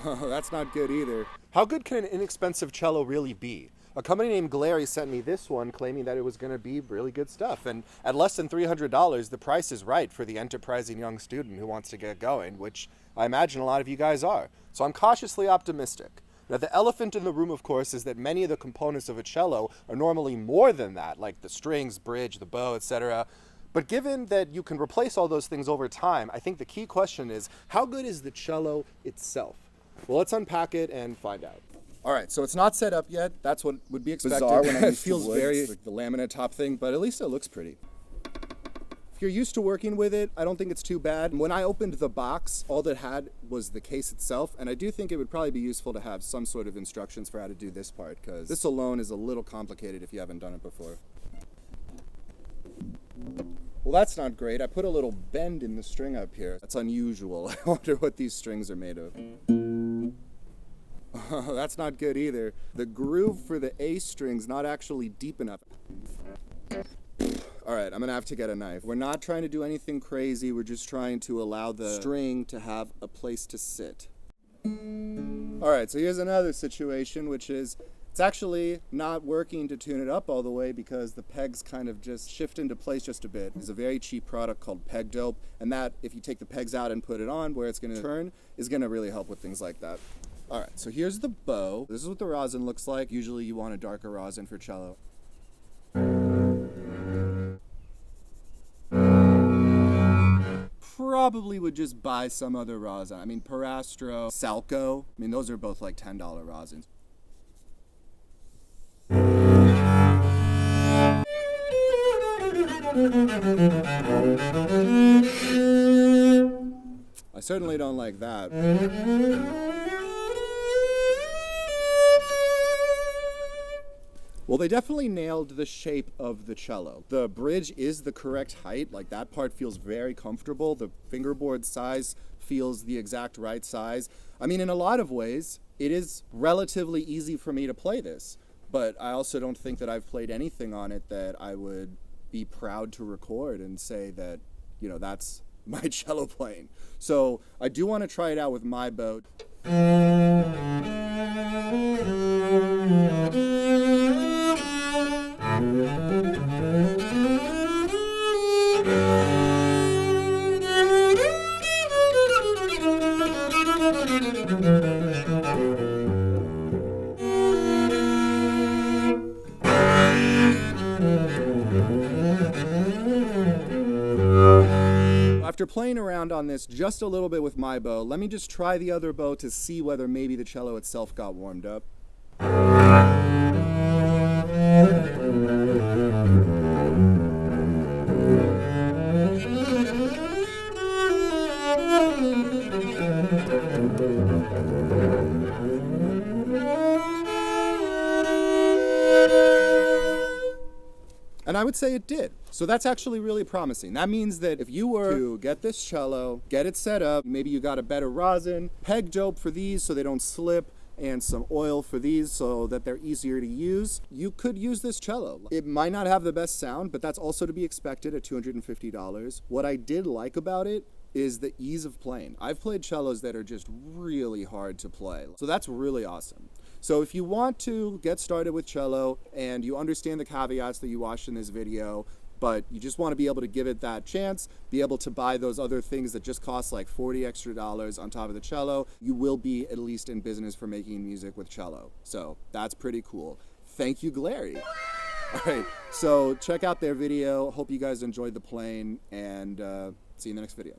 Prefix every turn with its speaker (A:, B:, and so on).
A: That's not good either. How good can an inexpensive cello really be? A company named Glarry sent me this one claiming that it was going to be really good stuff. And at less than $300, the price is right for the enterprising young student who wants to get going, which I imagine a lot of you guys are. So I'm cautiously optimistic. Now, the elephant in the room, of course, is that many of the components of a cello are normally more than that, like the strings, bridge, the bow, etc. But given that you can replace all those things over time, I think the key question is, how good is the cello itself? Well, let's unpack it and find out. All right, so it's not set up yet. That's what would be expected.
B: Bizarre when I'm
A: it
B: used to
A: feels
B: wood.
A: very
B: It's
A: like the laminate top thing, but at least it looks pretty. If you're used to working with it, I don't think it's too bad. When I opened the box, all that had was the case itself, and I do think it would probably be useful to have some sort of instructions for how to do this part, because this alone is a little complicated if you haven't done it before. Well, that's not great. I put a little bend in the string up here. That's unusual. I wonder what these strings are made of. That's not good either. The groove for the A string's not actually deep enough. All right, I'm gonna have to get a knife. We're not trying to do anything crazy. We're just trying to allow the string to have a place to sit. All right, so here's another situation, which is it's actually not working to tune it up all the way because the pegs kind of just shift into place just a bit. There's a very cheap product called peg dope, and that, if you take the pegs out and put it on where it's gonna turn, is gonna really help with things like that. All right, so here's the bow. This is what the rosin looks like. Usually you want a darker rosin for cello. Probably would just buy some other rosin. I mean, Parastro, Cello, I mean, those are both like $10 rosins. I certainly don't like that. Well, they definitely nailed the shape of the cello. The bridge is the correct height, like that part feels very comfortable. The fingerboard size feels the exact right size. I mean, in a lot of ways, it is relatively easy for me to play this, but I also don't think that I've played anything on it that I would be proud to record and say that, you know, that's my cello playing. So I do want to try it out with my bow. After playing around on this just a little bit with my bow, let me just try the other bow to see whether maybe the cello itself got warmed up. And I would say it did. So that's actually really promising. That means that if you were to get this cello, get it set up, maybe you got a better rosin, peg dope for these so they don't slip, and some oil for these so that they're easier to use, you could use this cello. It might not have the best sound, but that's also to be expected at $250. What I did like about it is the ease of playing. I've played cellos that are just really hard to play. So that's really awesome. So if you want to get started with cello and you understand the caveats that you watched in this video, but you just want to be able to give it that chance, be able to buy those other things that just cost like $40 extra on top of the cello, you will be at least in business for making music with cello. So that's pretty cool. Thank you, Glarry. All right, so check out their video. Hope you guys enjoyed the playing, and see you in the next video.